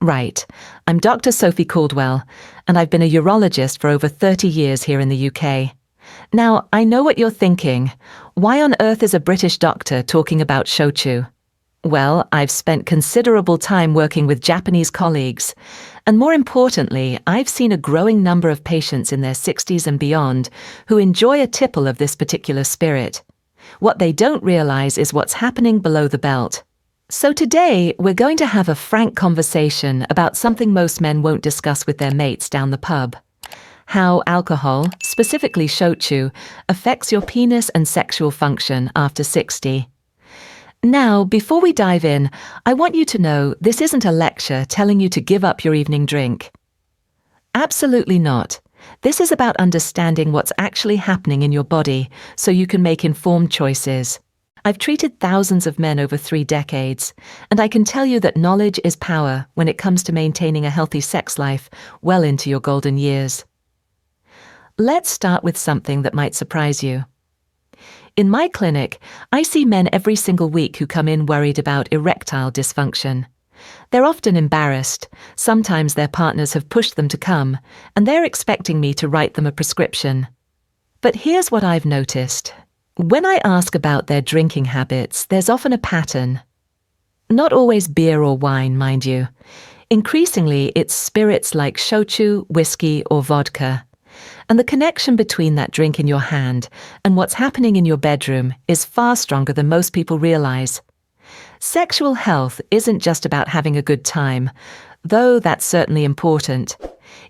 Right. I'm Dr. Sophie Caldwell, and I've been a urologist for over 30 years here in the UK. Now, I know what you're thinking. Why on earth is a British doctor talking about Shochu? Well, I've spent considerable time working with Japanese colleagues, and more importantly, I've seen a growing number of patients in their 60s and beyond who enjoy a tipple of this particular spirit. What they don't realize is what's happening below the belt. So today, we're going to have a frank conversation about something most men won't discuss with their mates down the pub. How alcohol, specifically Shochu, affects your penis and sexual function after 60. Now, before we dive in, I want you to know this isn't a lecture telling you to give up your evening drink. Absolutely not. This is about understanding what's actually happening in your body so you can make informed choices. I've treated thousands of men over 3 decades, and I can tell you that knowledge is power when it comes to maintaining a healthy sex life well into your golden years. Let's start with something that might surprise you. In my clinic, I see men every single week who come in worried about erectile dysfunction. They're often embarrassed. Sometimes their partners have pushed them to come, and they're expecting me to write them a prescription. But here's what I've noticed. When I ask about their drinking habits, there's often a pattern. Not always beer or wine, mind you. Increasingly, it's spirits like Shochu, whiskey, or vodka. And the connection between that drink in your hand and what's happening in your bedroom is far stronger than most people realize. Sexual health isn't just about having a good time, though that's certainly important.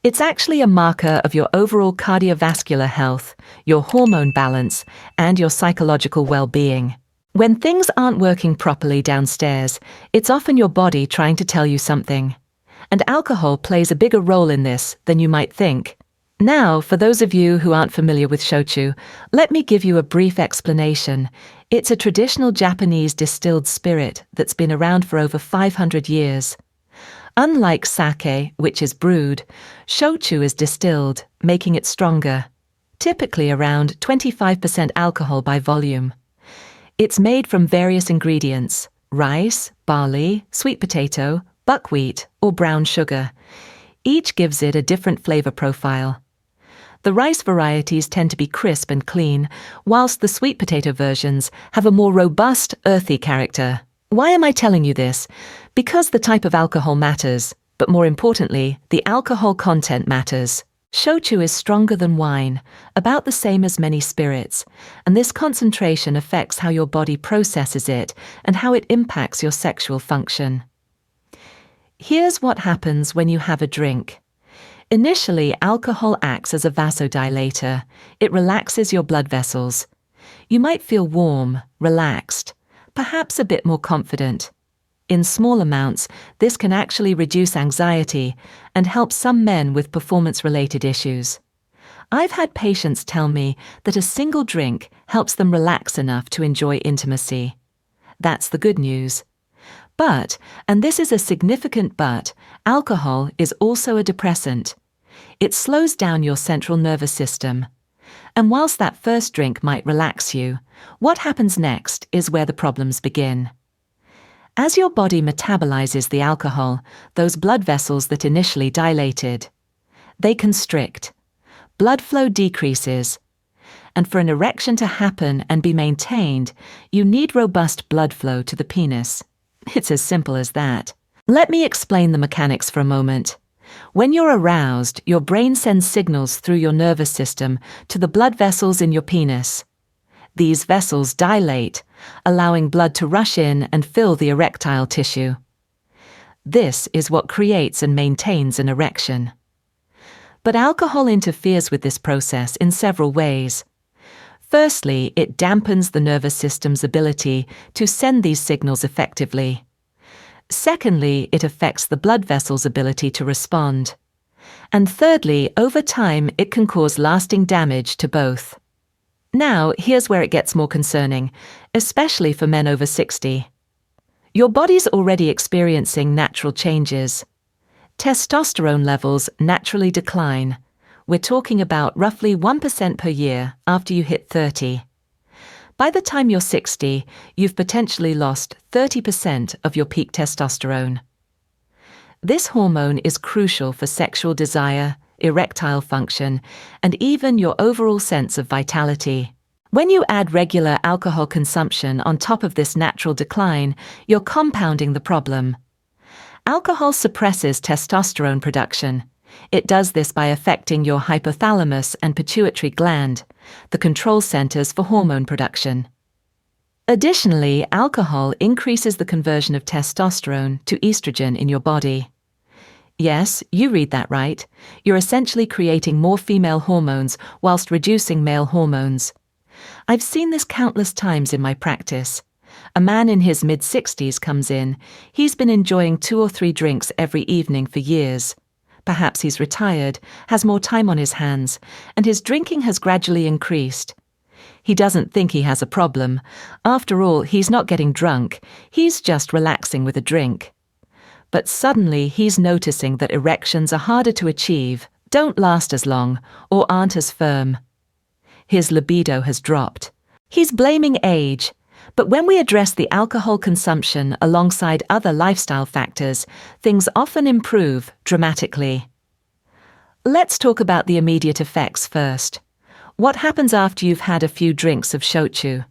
It's actually a marker of your overall cardiovascular health, your hormone balance, and your psychological well-being. When things aren't working properly downstairs, it's often your body trying to tell you something. And alcohol plays a bigger role in this than you might think. Now, for those of you who aren't familiar with Shochu, let me give you a brief explanation. It's a traditional Japanese distilled spirit that's been around for over 500 years. Unlike sake, which is brewed, Shochu is distilled, making it stronger, typically around 25% alcohol by volume. It's made from various ingredients: rice, barley, sweet potato, buckwheat, or brown sugar. Each gives it a different flavor profile. The rice varieties tend to be crisp and clean, whilst the sweet potato versions have a more robust, earthy character. Why am I telling you this? Because the type of alcohol matters, but more importantly, the alcohol content matters. Shochu is stronger than wine, about the same as many spirits, and this concentration affects how your body processes it and how it impacts your sexual function. Here's what happens when you have a drink. Initially, alcohol acts as a vasodilator. It relaxes your blood vessels. You might feel warm, relaxed, perhaps a bit more confident. In small amounts, this can actually reduce anxiety and help some men with performance-related issues. I've had patients tell me that a single drink helps them relax enough to enjoy intimacy. That's the good news. But, and this is a significant but, alcohol is also a depressant. It slows down your central nervous system. And whilst that first drink might relax you, what happens next is where the problems begin. As your body metabolizes the alcohol, those blood vessels that initially dilated, they constrict. Blood flow decreases. And for an erection to happen and be maintained, you need robust blood flow to the penis. It's as simple as that. Let me explain the mechanics for a moment. When you're aroused, your brain sends signals through your nervous system to the blood vessels in your penis. These vessels dilate, allowing blood to rush in and fill the erectile tissue. This is what creates and maintains an erection. But alcohol interferes with this process in several ways. Firstly, it dampens the nervous system's ability to send these signals effectively. Secondly, it affects the blood vessel's ability to respond. And thirdly, over time, it can cause lasting damage to both. Now, here's where it gets more concerning, especially for men over 60. Your body's already experiencing natural changes. Testosterone levels naturally decline. We're talking about roughly 1% per year after you hit 30. By the time you're 60, you've potentially lost 30% of your peak testosterone. This hormone is crucial for sexual desire, erectile function, and even your overall sense of vitality. When you add regular alcohol consumption on top of this natural decline, you're compounding the problem. Alcohol suppresses testosterone production. It does this by affecting your hypothalamus and pituitary gland, the control centers for hormone production. Additionally, alcohol increases the conversion of testosterone to estrogen in your body. Yes, you read that right. You're essentially creating more female hormones whilst reducing male hormones. I've seen this countless times in my practice. A man in his mid-60s comes in. He's been enjoying 2 or 3 drinks every evening for years. Perhaps he's retired, has more time on his hands, and his drinking has gradually increased. He doesn't think he has a problem. After all, he's not getting drunk. He's just relaxing with a drink. But suddenly he's noticing that erections are harder to achieve, don't last as long, or aren't as firm. His libido has dropped. He's blaming age. But when we address the alcohol consumption alongside other lifestyle factors, things often improve dramatically. Let's talk about the immediate effects first. What happens after you've had a few drinks of shochu?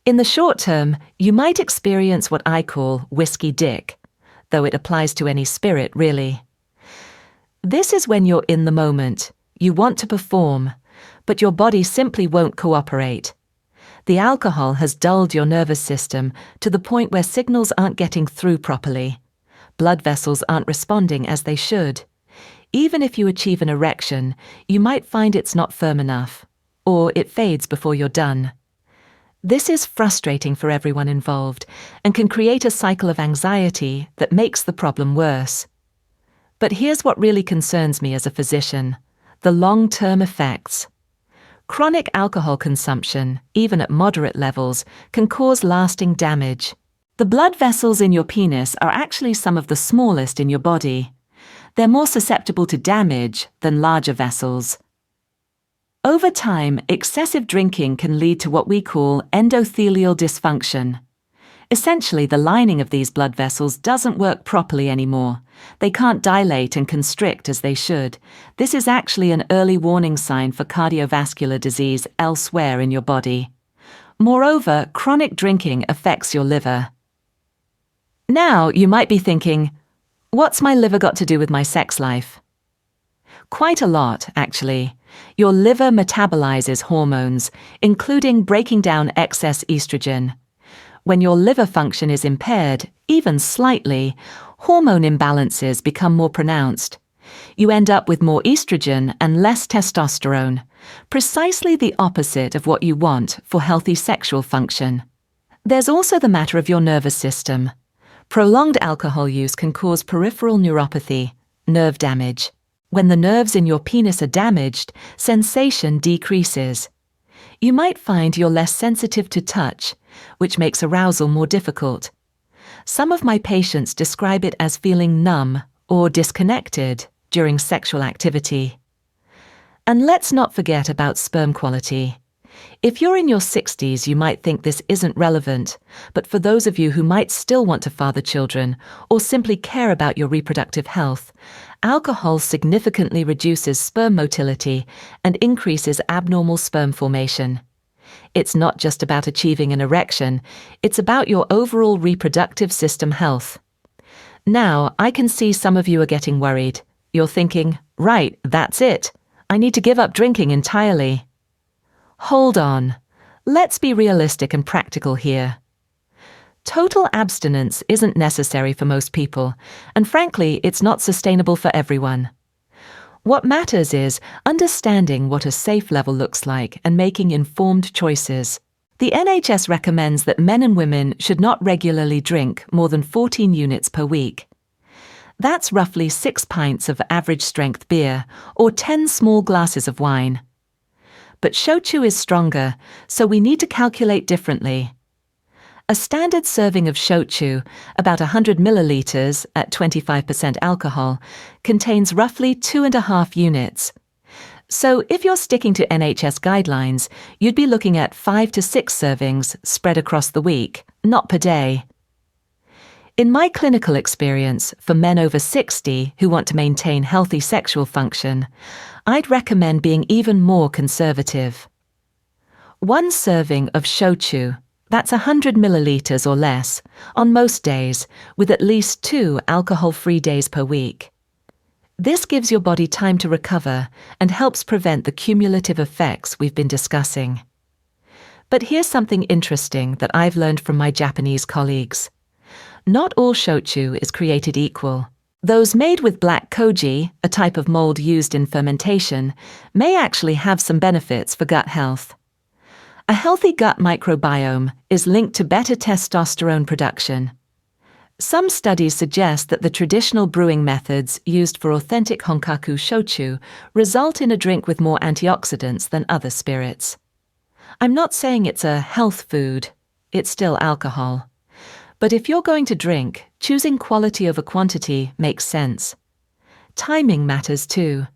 In the short term, you might experience what I call whiskey dick, though it applies to any spirit, really. This is when you're in the moment. You want to perform, but your body simply won't cooperate. The alcohol has dulled your nervous system to the point where signals aren't getting through properly. Blood vessels aren't responding as they should. Even if you achieve an erection, you might find it's not firm enough, or it fades before you're done. This is frustrating for everyone involved and can create a cycle of anxiety that makes the problem worse. But here's what really concerns me as a physician: the long-term effects. Chronic alcohol consumption, even at moderate levels, can cause lasting damage. The blood vessels in your penis are actually some of the smallest in your body. They're more susceptible to damage than larger vessels. Over time, excessive drinking can lead to what we call endothelial dysfunction. Essentially, the lining of these blood vessels doesn't work properly anymore. They can't dilate and constrict as they should. This is actually an early warning sign for cardiovascular disease elsewhere in your body. Moreover, chronic drinking affects your liver. Now, you might be thinking, what's my liver got to do with my sex life? Quite a lot, actually. Your liver metabolizes hormones, including breaking down excess estrogen. When your liver function is impaired, even slightly, hormone imbalances become more pronounced. You end up with more estrogen and less testosterone, precisely the opposite of what you want for healthy sexual function. There's also the matter of your nervous system. Prolonged alcohol use can cause peripheral neuropathy, nerve damage. When the nerves in your penis are damaged, sensation decreases. You might find you're less sensitive to touch, which makes arousal more difficult. Some of my patients describe it as feeling numb or disconnected during sexual activity. And let's not forget about sperm quality. If you're in your 60s, you might think this isn't relevant, but for those of you who might still want to father children or simply care about your reproductive health, alcohol significantly reduces sperm motility and increases abnormal sperm formation. It's not just about achieving an erection, it's about your overall reproductive system health. Now, I can see some of you are getting worried. You're thinking, right, that's it. I need to give up drinking entirely. Hold on. Let's be realistic and practical here. Total abstinence isn't necessary for most people, and frankly, it's not sustainable for everyone. What matters is understanding what a safe level looks like and making informed choices. The NHS recommends that men and women should not regularly drink more than 14 units per week. That's roughly 6 pints of average strength beer or 10 small glasses of wine. But shochu is stronger, so we need to calculate differently. A standard serving of shochu, about 100 milliliters at 25% alcohol, contains roughly 2.5 units. So if you're sticking to NHS guidelines, you'd be looking at 5 to 6 servings spread across the week, not per day. In my clinical experience, for men over 60 who want to maintain healthy sexual function, I'd recommend being even more conservative. One serving of Shochu, that's 100 milliliters or less, on most days, with at least 2 alcohol-free days per week. This gives your body time to recover and helps prevent the cumulative effects we've been discussing. But here's something interesting that I've learned from my Japanese colleagues. Not all shochu is created equal. Those made with black koji, a type of mold used in fermentation, may actually have some benefits for gut health. A healthy gut microbiome is linked to better testosterone production. Some studies suggest that the traditional brewing methods used for authentic Honkaku shochu result in a drink with more antioxidants than other spirits. I'm not saying it's a health food, it's still alcohol. But if you're going to drink, choosing quality over quantity makes sense. Timing matters too.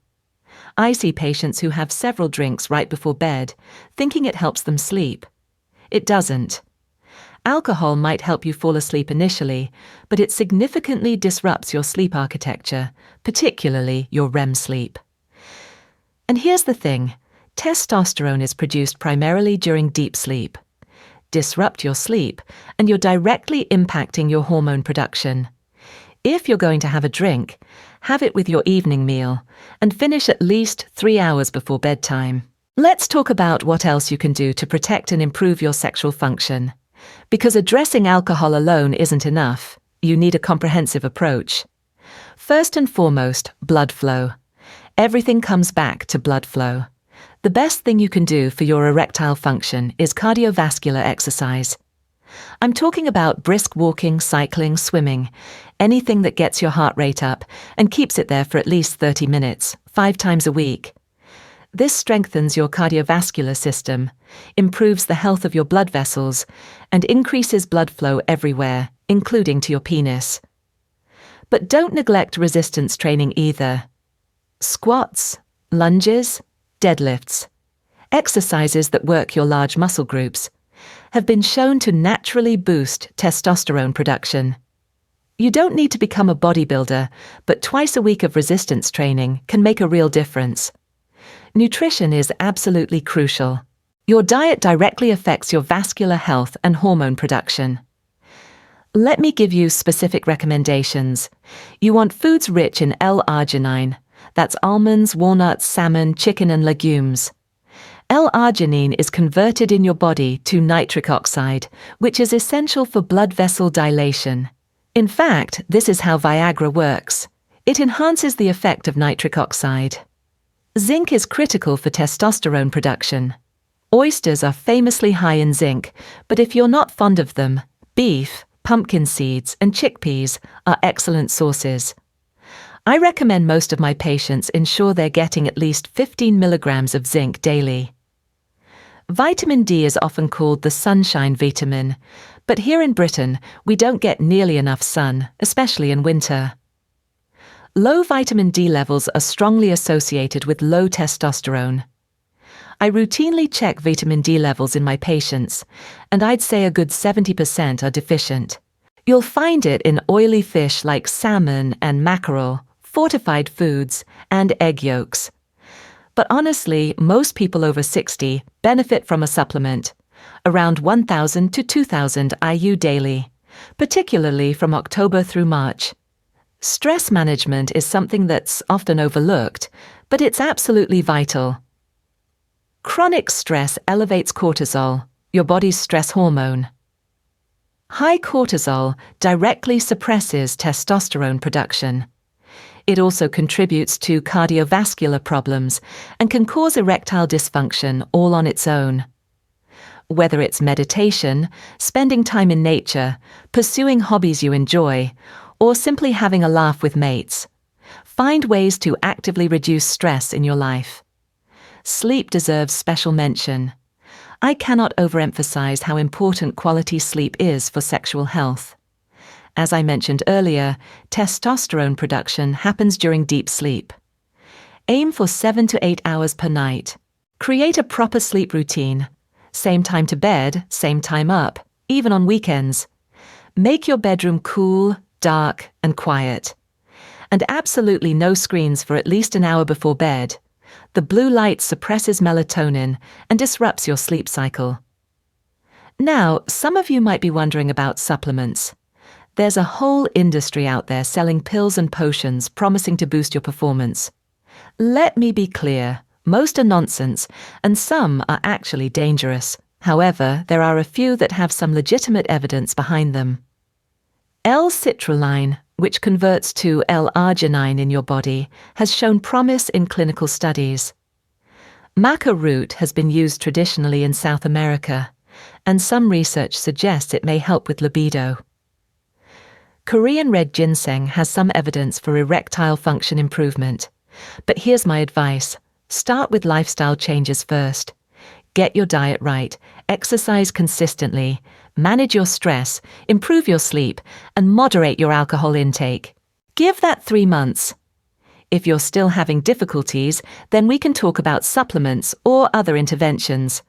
I see patients who have several drinks right before bed, thinking it helps them sleep. It doesn't. Alcohol might help you fall asleep initially, but it significantly disrupts your sleep architecture, particularly your REM sleep. And here's the thing, testosterone is produced primarily during deep sleep. Disrupt your sleep, and you're directly impacting your hormone production. If you're going to have a drink, have it with your evening meal, and finish at least 3 hours before bedtime. Let's talk about what else you can do to protect and improve your sexual function. Because addressing alcohol alone isn't enough, you need a comprehensive approach. First and foremost, blood flow. Everything comes back to blood flow. The best thing you can do for your erectile function is cardiovascular exercise. I'm talking about brisk walking, cycling, swimming, anything that gets your heart rate up and keeps it there for at least 30 minutes, 5 times a week. This strengthens your cardiovascular system, improves the health of your blood vessels, and increases blood flow everywhere, including to your penis. But don't neglect resistance training either. Squats, lunges, deadlifts, exercises that work your large muscle groups, have been shown to naturally boost testosterone production. You don't need to become a bodybuilder, but twice a week of resistance training can make a real difference. Nutrition is absolutely crucial. Your diet directly affects your vascular health and hormone production. Let me give you specific recommendations. You want foods rich in L-arginine. That's almonds, walnuts, salmon, chicken, and legumes. L-arginine is converted in your body to nitric oxide, which is essential for blood vessel dilation. In fact, this is how Viagra works. It enhances the effect of nitric oxide. Zinc is critical for testosterone production. Oysters are famously high in zinc, but if you're not fond of them, beef, pumpkin seeds, and chickpeas are excellent sources. I recommend most of my patients ensure they're getting at least 15 milligrams of zinc daily. Vitamin D is often called the sunshine vitamin, but here in Britain, we don't get nearly enough sun, especially in winter. Low vitamin D levels are strongly associated with low testosterone. I routinely check vitamin D levels in my patients, and I'd say a good 70% are deficient. You'll find it in oily fish like salmon and mackerel, fortified foods, and egg yolks. But honestly, most people over 60 benefit from a supplement, around 1,000 to 2,000 IU daily, particularly from October through March. Stress management is something that's often overlooked, but it's absolutely vital. Chronic stress elevates cortisol, your body's stress hormone. High cortisol directly suppresses testosterone production. It also contributes to cardiovascular problems and can cause erectile dysfunction all on its own. Whether it's meditation, spending time in nature, pursuing hobbies you enjoy, or simply having a laugh with mates, find ways to actively reduce stress in your life. Sleep deserves special mention. I cannot overemphasize how important quality sleep is for sexual health. As I mentioned earlier, testosterone production happens during deep sleep. Aim for 7 to 8 hours per night. Create a proper sleep routine. Same time to bed, same time up, even on weekends. Make your bedroom cool, dark, and quiet. And absolutely no screens for at least an hour before bed. The blue light suppresses melatonin and disrupts your sleep cycle. Now, some of you might be wondering about supplements. There's a whole industry out there selling pills and potions promising to boost your performance. Let me be clear, most are nonsense, and some are actually dangerous. However, there are a few that have some legitimate evidence behind them. L-citrulline, which converts to L-arginine in your body, has shown promise in clinical studies. Maca root has been used traditionally in South America, and some research suggests it may help with libido. Korean red ginseng has some evidence for erectile function improvement. But here's my advice. Start with lifestyle changes first. Get your diet right, exercise consistently, manage your stress, improve your sleep, and moderate your alcohol intake. Give that 3 months. If you're still having difficulties, then we can talk about supplements or other interventions.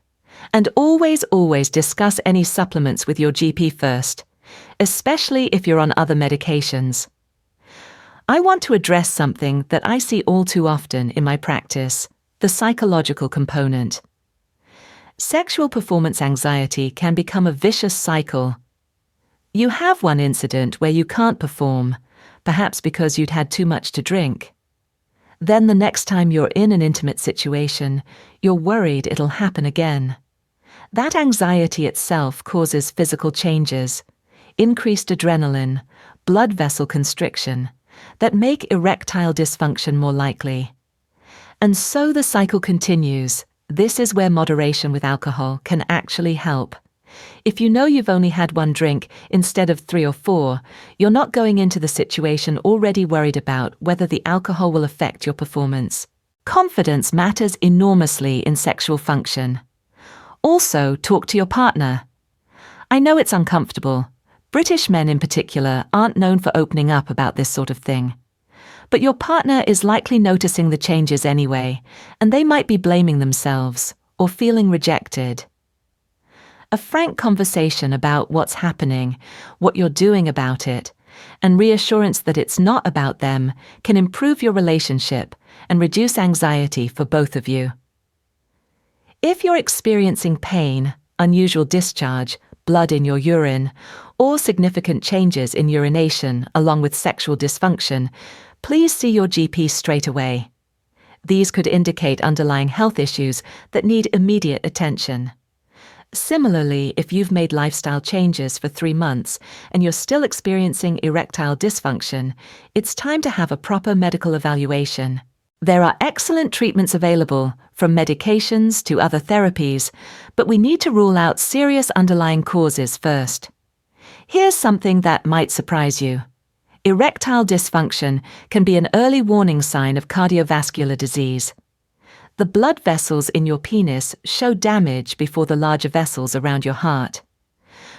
And always discuss any supplements with your GP first, especially if you're on other medications. I want to address something that I see all too often in my practice, the psychological component. Sexual performance anxiety can become a vicious cycle. You have one incident where you can't perform, perhaps because you'd had too much to drink. Then the next time you're in an intimate situation, you're worried it'll happen again. That anxiety itself causes physical changes, increased adrenaline, blood vessel constriction, that make erectile dysfunction more likely. And so the cycle continues. This is where moderation with alcohol can actually help. If you know you've only had 1 drink instead of 3 or 4, you're not going into the situation already worried about whether the alcohol will affect your performance. Confidence matters enormously in sexual function. Also, talk to your partner. I know it's uncomfortable. British men in particular aren't known for opening up about this sort of thing. But your partner is likely noticing the changes anyway, and they might be blaming themselves or feeling rejected. A frank conversation about what's happening, what you're doing about it, and reassurance that it's not about them can improve your relationship and reduce anxiety for both of you. If you're experiencing pain, unusual discharge, blood in your urine, or significant changes in urination along with sexual dysfunction, please see your GP straight away. These could indicate underlying health issues that need immediate attention. Similarly, if you've made lifestyle changes for 3 months and you're still experiencing erectile dysfunction, it's time to have a proper medical evaluation. There are excellent treatments available, from medications to other therapies, but we need to rule out serious underlying causes first. Here's something that might surprise you. Erectile dysfunction can be an early warning sign of cardiovascular disease. The blood vessels in your penis show damage before the larger vessels around your heart.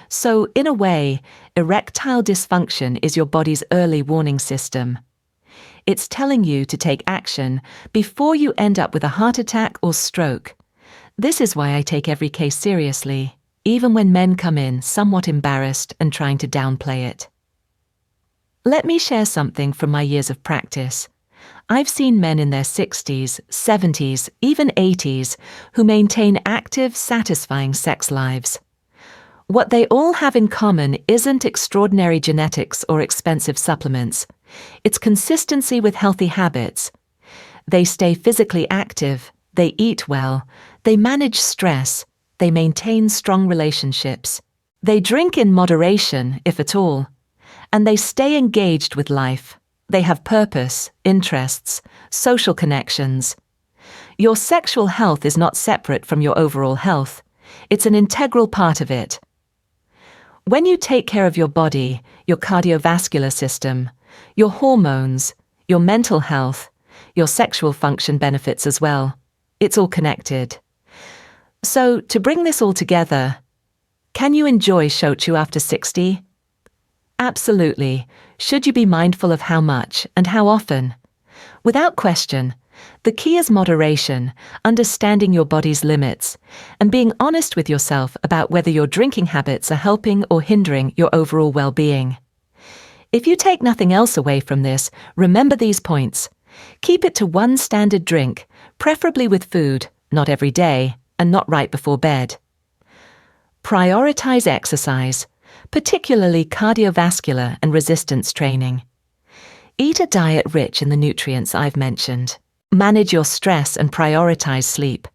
So, in a way, erectile dysfunction is your body's early warning system. It's telling you to take action before you end up with a heart attack or stroke. This is why I take every case seriously, even when men come in somewhat embarrassed and trying to downplay it. Let me share something from my years of practice. I've seen men in their 60s, 70s, even 80s who maintain active, satisfying sex lives. What they all have in common isn't extraordinary genetics or expensive supplements. It's consistency with healthy habits. They stay physically active, they eat well, they manage stress, they maintain strong relationships. They drink in moderation, if at all, and they stay engaged with life. They have purpose, interests, social connections. Your sexual health is not separate from your overall health. It's an integral part of it. When you take care of your body, your cardiovascular system, your hormones, your mental health, your sexual function benefits as well. It's all connected. So, to bring this all together, can you enjoy Shochu after 60? Absolutely. Should you be mindful of how much and how often? Without question, The key is moderation, understanding your body's limits, and being honest with yourself about whether your drinking habits are helping or hindering your overall well-being. If you take nothing else away from this, remember these points. Keep it to one standard drink, preferably with food, not every day, and not right before bed. Prioritize exercise, particularly cardiovascular and resistance training. Eat a diet rich in the nutrients I've mentioned. Manage your stress and prioritize sleep.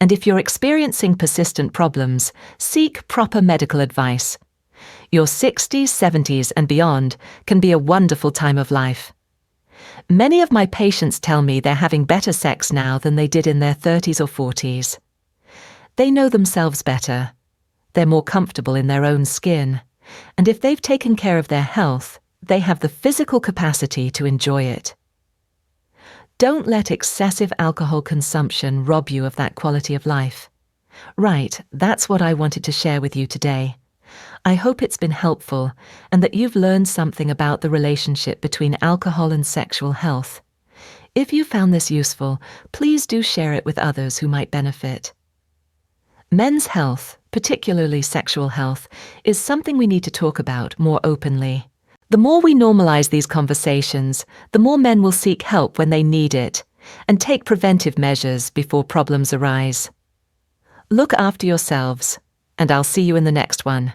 And if you're experiencing persistent problems, seek proper medical advice. Your 60s, 70s, and beyond can be a wonderful time of life. Many of my patients tell me they're having better sex now than they did in their 30s or 40s. They know themselves better. They're more comfortable in their own skin. And if they've taken care of their health, they have the physical capacity to enjoy it. Don't let excessive alcohol consumption rob you of that quality of life. Right, that's what I wanted to share with you today. I hope it's been helpful and that you've learned something about the relationship between alcohol and sexual health. If you found this useful, please do share it with others who might benefit. Men's health, particularly sexual health, is something we need to talk about more openly. The more we normalize these conversations, the more men will seek help when they need it and take preventive measures before problems arise. Look after yourselves, and I'll see you in the next one.